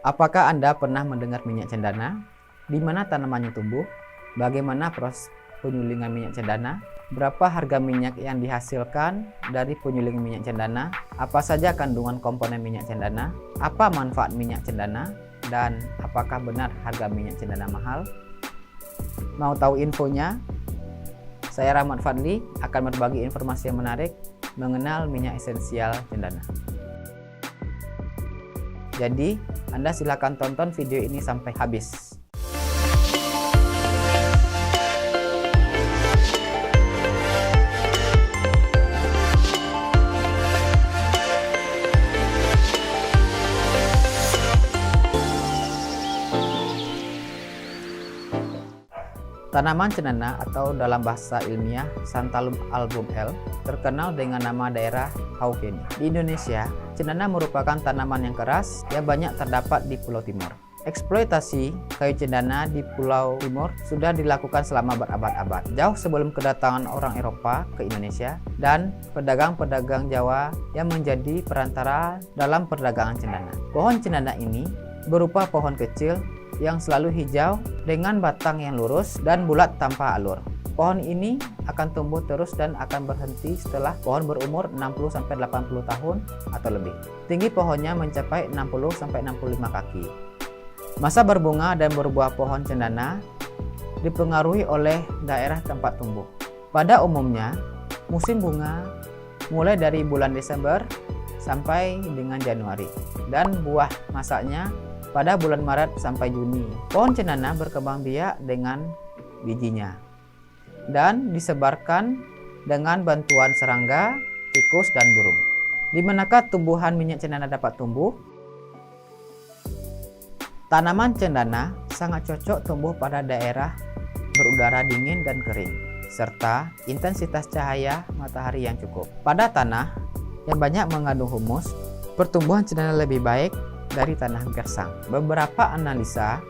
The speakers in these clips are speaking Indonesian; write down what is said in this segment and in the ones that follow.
Apakah Anda pernah mendengar minyak cendana? Di mana tanamannya tumbuh? Bagaimana proses penyulingan minyak cendana? Berapa harga minyak yang dihasilkan dari penyulingan minyak cendana? Apa saja kandungan komponen minyak cendana? Apa manfaat minyak cendana? Dan apakah benar harga minyak cendana mahal? Mau tahu infonya? Saya Rahmat Fadli akan berbagi informasi yang menarik mengenal minyak esensial cendana. Jadi, Anda silakan tonton video ini sampai habis. Tanaman cendana atau dalam bahasa ilmiah Santalum album L terkenal dengan nama daerah Hauke-ni. Di Indonesia, cendana merupakan tanaman yang keras yang banyak terdapat di Pulau Timur. Eksploitasi kayu cendana di Pulau Timur sudah dilakukan selama berabad-abad, jauh sebelum kedatangan orang Eropa ke Indonesia dan pedagang-pedagang Jawa yang menjadi perantara dalam perdagangan cendana. Pohon cendana ini berupa pohon kecil yang selalu hijau dengan batang yang lurus dan bulat tanpa alur. Pohon ini akan tumbuh terus dan akan berhenti setelah pohon berumur 60-80 tahun atau lebih. Tinggi pohonnya mencapai 60-65 kaki. Masa berbunga dan berbuah pohon cendana dipengaruhi oleh daerah tempat tumbuh. Pada umumnya, musim bunga mulai dari bulan Desember sampai dengan Januari dan buah masaknya pada bulan Maret sampai Juni. Pohon cendana berkembang biak dengan bijinya dan disebarkan dengan bantuan serangga, tikus, dan burung. Di manakah tumbuhan minyak cendana dapat tumbuh? Tanaman cendana sangat cocok tumbuh pada daerah berudara dingin dan kering, serta intensitas cahaya matahari yang cukup. Pada tanah yang banyak mengandung humus, pertumbuhan cendana lebih baik dari tanah gersang. Beberapa analisa,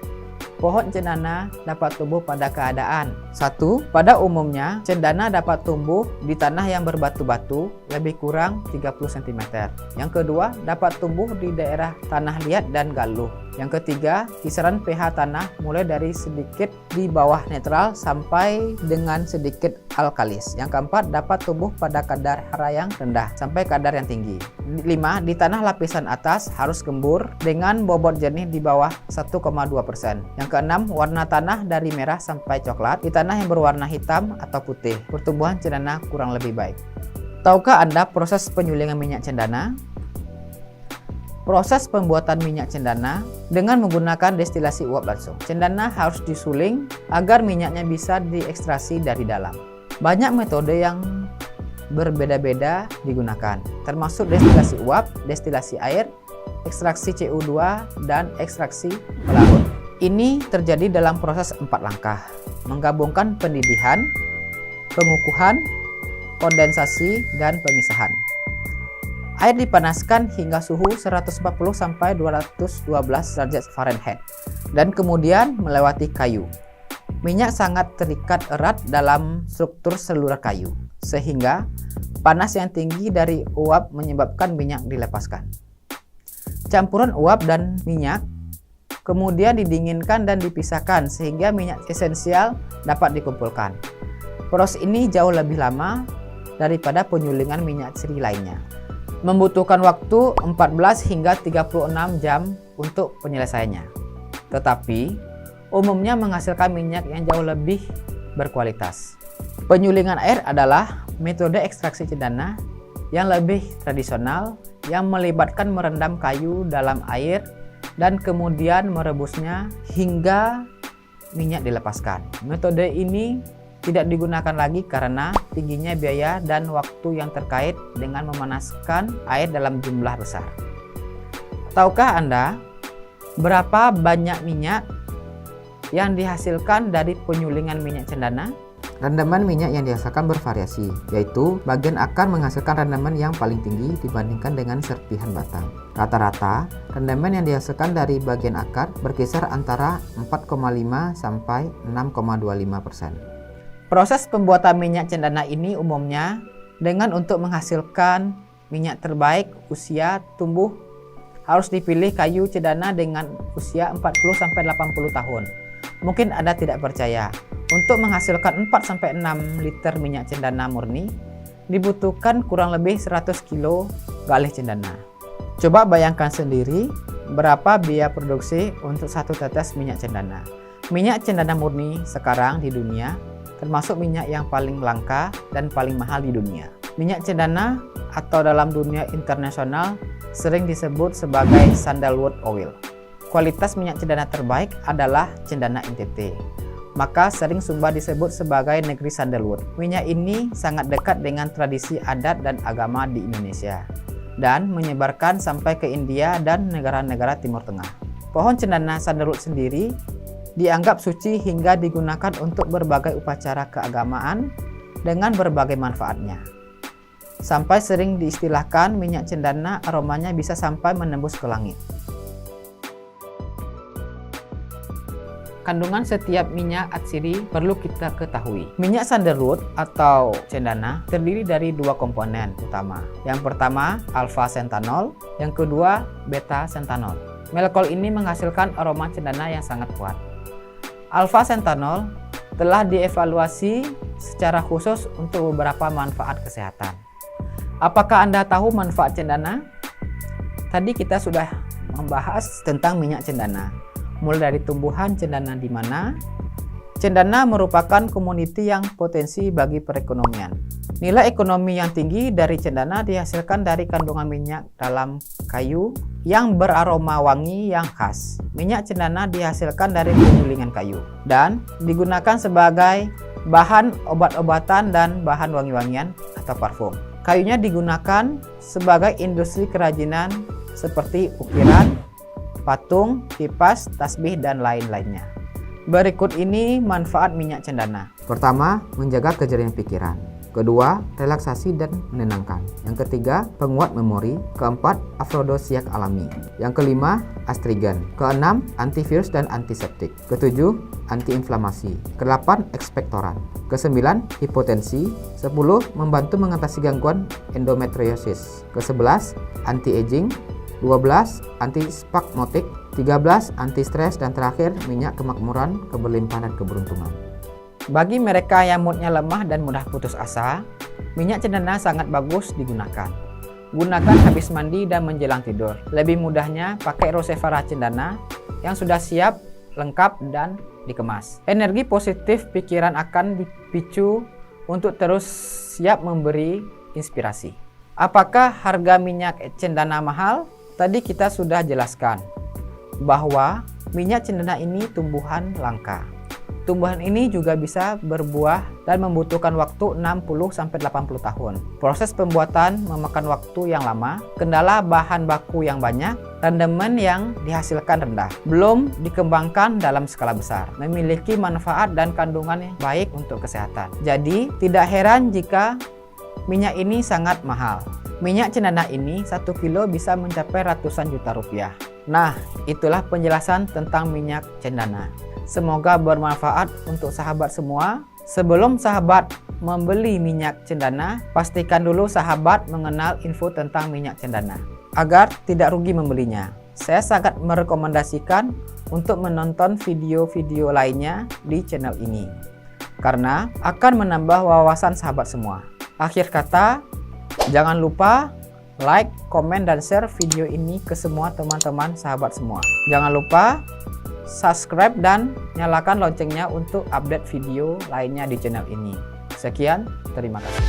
pohon cendana dapat tumbuh pada keadaan: 1. Pada umumnya, cendana dapat tumbuh di tanah yang berbatu-batu lebih kurang 30 cm. Yang kedua, dapat tumbuh di daerah tanah liat dan galuh. Yang ketiga, kisaran pH tanah mulai dari sedikit di bawah netral sampai dengan sedikit alkalis. Yang keempat, dapat tumbuh pada kadar hara yang rendah sampai kadar yang tinggi. 5. Di tanah lapisan atas harus gembur dengan bobot jernih di bawah 1,2%. Yang keenam, warna tanah dari merah sampai coklat. Di tanah yang berwarna hitam atau putih, pertumbuhan cendana kurang lebih baik. Tahukah Anda proses penyulingan minyak cendana? Proses pembuatan minyak cendana dengan menggunakan destilasi uap langsung. Cendana harus disuling agar minyaknya bisa diekstraksi dari dalam. Banyak metode yang berbeda-beda digunakan, termasuk destilasi uap, destilasi air, ekstraksi CO2, dan ekstraksi pelarut. Ini terjadi dalam proses 4 langkah, menggabungkan pendidihan, pengukuhan, kondensasi, dan pemisahan. Air dipanaskan hingga suhu 140-212 derajat Fahrenheit dan kemudian melewati kayu. Minyak sangat terikat erat dalam struktur seluruh kayu, sehingga panas yang tinggi dari uap menyebabkan minyak dilepaskan. Campuran uap dan minyak kemudian didinginkan dan dipisahkan sehingga minyak esensial dapat dikumpulkan. Proses ini jauh lebih lama daripada penyulingan minyak seri lainnya. Membutuhkan waktu 14 hingga 36 jam untuk penyelesaiannya. Tetapi, umumnya menghasilkan minyak yang jauh lebih berkualitas. Penyulingan air adalah metode ekstraksi cendana yang lebih tradisional yang melibatkan merendam kayu dalam air dan kemudian merebusnya hingga minyak dilepaskan. Metode ini tidak digunakan lagi karena tingginya biaya dan waktu yang terkait dengan memanaskan air dalam jumlah besar. Tahukah Anda berapa banyak minyak yang dihasilkan dari penyulingan minyak cendana? Rendaman minyak yang dihasilkan bervariasi, yaitu bagian akar menghasilkan rendaman yang paling tinggi dibandingkan dengan serpihan batang. Rata-rata, rendaman yang dihasilkan dari bagian akar berkisar antara 4,5 sampai 6,25%. Proses pembuatan minyak cendana ini umumnya dengan untuk menghasilkan minyak terbaik usia tumbuh harus dipilih kayu cendana dengan usia 40-80 tahun. Mungkin Anda tidak percaya, untuk menghasilkan 4-6 liter minyak cendana murni, dibutuhkan kurang lebih 100 kilo galih cendana. Coba bayangkan sendiri berapa biaya produksi untuk satu tetes minyak cendana. Minyak cendana murni sekarang di dunia termasuk minyak yang paling langka dan paling mahal di dunia. Minyak cendana atau dalam dunia internasional sering disebut sebagai sandalwood oil. Kualitas minyak cendana terbaik adalah cendana NTT. Maka sering Sumba disebut sebagai negeri sandalwood. Minyak ini sangat dekat dengan tradisi adat dan agama di Indonesia dan menyebarkan sampai ke India dan negara-negara Timur Tengah. Pohon cendana sandalwood sendiri dianggap suci hingga digunakan untuk berbagai upacara keagamaan dengan berbagai manfaatnya. Sampai sering diistilahkan minyak cendana aromanya bisa sampai menembus ke langit. Kandungan setiap minyak atsiri perlu kita ketahui. Minyak sandalwood atau cendana terdiri dari dua komponen utama. Yang pertama, alpha sentanol, yang kedua, beta sentanol. Molekul ini menghasilkan aroma cendana yang sangat kuat. Alpha sentanol telah dievaluasi secara khusus untuk beberapa manfaat kesehatan. Apakah Anda tahu manfaat cendana? Tadi kita sudah membahas tentang minyak cendana. Mulai dari tumbuhan cendana di mana cendana merupakan komoditi yang potensi bagi perekonomian. Nilai ekonomi yang tinggi dari cendana dihasilkan dari kandungan minyak dalam kayu yang beraroma wangi yang khas. Minyak cendana dihasilkan dari penggilingan kayu dan digunakan sebagai bahan obat-obatan dan bahan wangi-wangian atau parfum. Kayunya digunakan sebagai industri kerajinan seperti ukiran, patung, kipas, tasbih, dan lain-lainnya. Berikut ini manfaat minyak cendana. Pertama, menjaga kejernaan pikiran. Kedua, relaksasi dan menenangkan. Yang ketiga, penguat memori. Keempat, afrodisiak alami. Yang kelima, astrigen. Keenam, antivirus dan antiseptik. Ketujuh, antiinflamasi. Kedelapan, ekspektoran. Kesembilan, hipotensi. 10, membantu mengatasi gangguan endometriosis. Ke-11, anti-aging. 12, anti-spasmotik. 13, anti-stres. Dan terakhir, minyak kemakmuran, keberlimpahan dan keberuntungan. Bagi mereka yang moodnya lemah dan mudah putus asa, minyak cendana sangat bagus digunakan. Gunakan habis mandi dan menjelang tidur. Lebih mudahnya pakai Rosevara cendana yang sudah siap, lengkap, dan dikemas. Energi positif pikiran akan dipicu untuk terus siap memberi inspirasi. Apakah harga minyak cendana mahal? Tadi kita sudah jelaskan bahwa minyak cendana ini tumbuhan langka. Tumbuhan ini juga bisa berbuah dan membutuhkan waktu 60-80 tahun. Proses pembuatan memakan waktu yang lama, kendala bahan baku yang banyak, rendemen yang dihasilkan rendah, belum dikembangkan dalam skala besar, memiliki manfaat dan kandungan yang baik untuk kesehatan. Jadi, tidak heran jika minyak ini sangat mahal. Minyak cendana ini 1 kilo bisa mencapai ratusan juta rupiah. Nah, itulah penjelasan tentang minyak cendana. Semoga bermanfaat untuk sahabat semua. Sebelum sahabat membeli minyak cendana, pastikan dulu sahabat mengenal info tentang minyak cendana agar tidak rugi membelinya. Saya sangat merekomendasikan untuk menonton video-video lainnya di channel ini karena akan menambah wawasan sahabat semua. Akhir kata, jangan lupa like, komen, dan share video ini ke semua teman-teman sahabat semua. Jangan lupa subscribe dan nyalakan loncengnya untuk update video lainnya di channel ini. Sekian, terima kasih.